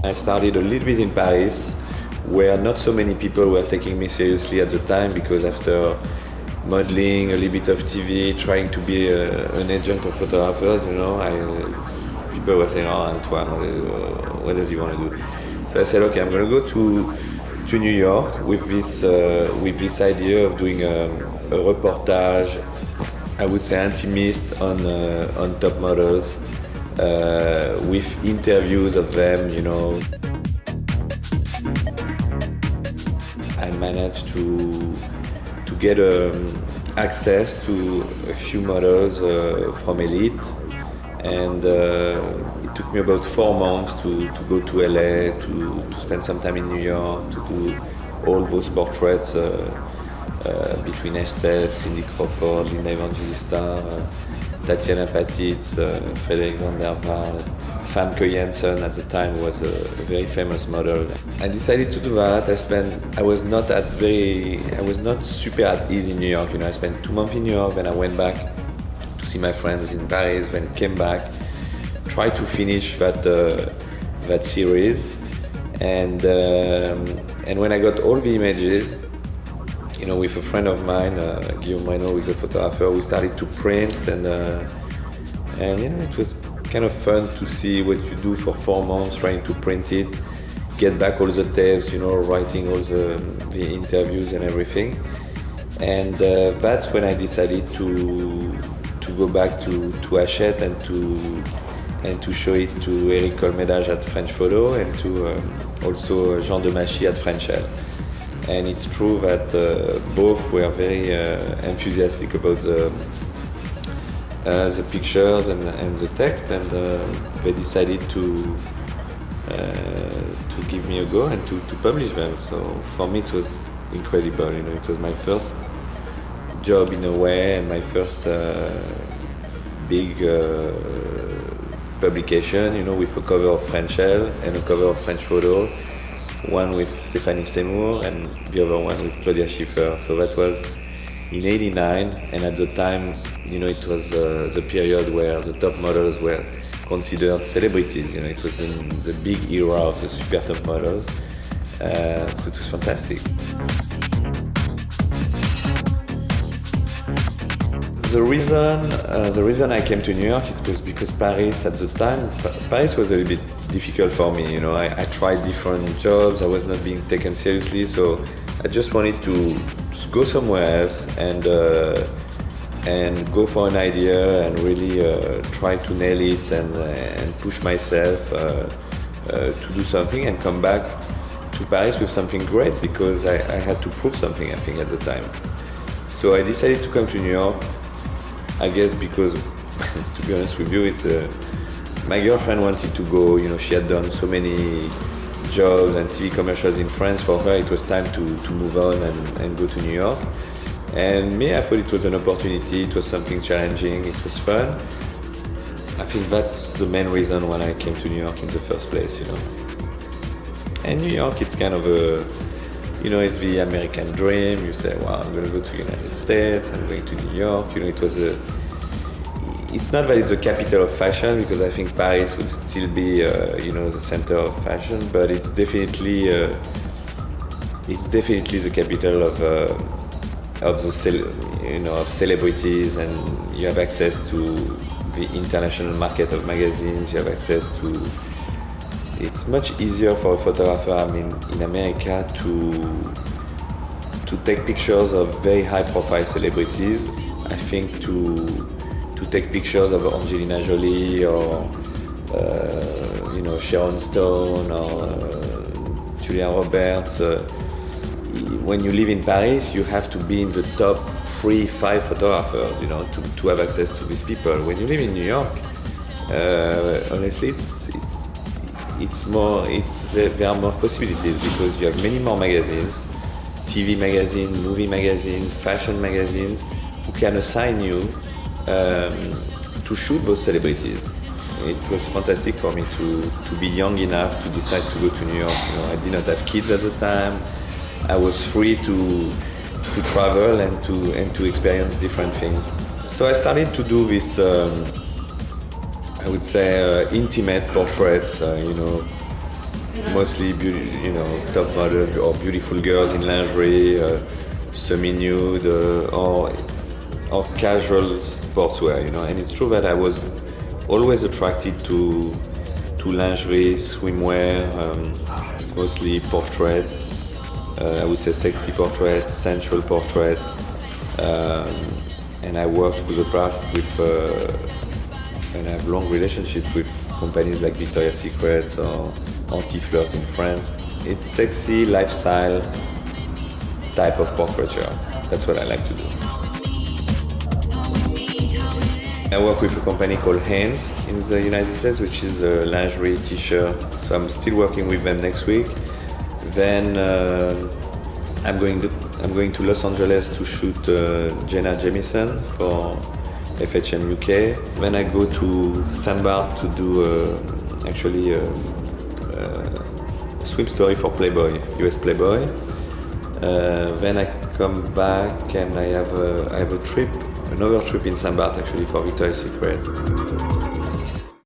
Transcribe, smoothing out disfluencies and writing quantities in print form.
I started a little bit in Paris, where not so many people were taking me seriously at the time, because after modeling, a little bit of TV, trying to be an agent of photographers, people were saying, "Oh, Antoine, what does he want to do?" So I said, "Okay, I'm going to go to New York with this idea of doing a reportage, I would say intimist on top models, with interviews of them, I managed to get access to a few models from Elite, and it took me about 4 months to go to LA, to spend some time in New York, to do all those portraits between Estelle, Cindy Crawford, Linda Evangelista, Tatiana Patitz, Frédéric Van der Waal. Famke Jensen at the time was a very famous model. I decided to do that. I was not super at ease in New York. I spent 2 months in New York, then I went back to see my friends in Paris, then came back, tried to finish that series, and when I got all the images, with a friend of mine, Guillaume Reynaud, who is a photographer, we started to print, and it was kind of fun to see what you do for 4 months, trying to print it, get back all the tapes, writing all the interviews and everything. And that's when I decided to go back to Hachette and to show it to Eric Colmédage at French Photo, and to also Jean Demachy at French Elle. And it's true that both were very enthusiastic about the pictures and the text, and they decided to give me a go and to publish them. So for me it was incredible. It was my first job in a way, and my first big publication, with a cover of French Elle and a cover of French Photo, one with Stéphanie Seymour and the other one with Claudia Schiffer. So that was in '89, and at the time, it was the period where the top models were considered celebrities. It was in the big era of the super top models. So it was fantastic. The reason I came to New York is because Paris at the time, Paris was a little bit difficult for me. I tried different jobs, I was not being taken seriously, so I just wanted to just go somewhere else and go for an idea and really try to nail it and push myself to do something and come back to Paris with something great, because I had to prove something, I think, at the time. So I decided to come to New York, I guess because, to be honest with you, my girlfriend wanted to go. She had done so many jobs and TV commercials in France. For her, it was time to move on and go to New York. And me, I thought it was an opportunity. It was something challenging. It was fun. I think that's the main reason why I came to New York in the first place. And New York, it's kind of it's the American dream. You say, "Wow, I'm going to go to the United States. I'm going to New York." It's not that it's the capital of fashion, because I think Paris will still be, the center of fashion. But it's definitely the capital of celebrities, and you have access to the international market of magazines. You have access to. It's much easier for a photographer, in America, to take pictures of very high-profile celebrities. I think to take pictures of Angelina Jolie or Sharon Stone or Julia Roberts. When you live in Paris, you have to be in the top 3-5 photographers, to have access to these people. When you live in New York, honestly, there are more possibilities, because you have many more magazines, TV magazines, movie magazines, fashion magazines, who can assign you to shoot those celebrities. It was fantastic for me to be young enough to decide to go to New York. I did not have kids at the time. I was free to travel and to experience different things. So I started to do this. I would say intimate portraits, mostly top models or beautiful girls in lingerie, semi-nude, or casual sportswear. And it's true that I was always attracted to lingerie, swimwear. It's mostly portraits. I would say sexy portraits, sensual portraits. And I worked for the past with, and I have long relationships with companies like Victoria's Secret or Anti-Flirt in France. It's sexy lifestyle type of portraiture. That's what I like to do. I work with a company called Hanes in the United States, which is a lingerie t-shirt. So I'm still working with them next week. Then I'm going to Los Angeles to shoot Jenna Jameson for FHM UK. Then I go to St. Barth to do a swim story for Playboy, US Playboy. Then I come back and I have a trip, another trip in St. Barth actually for Victoria's Secret.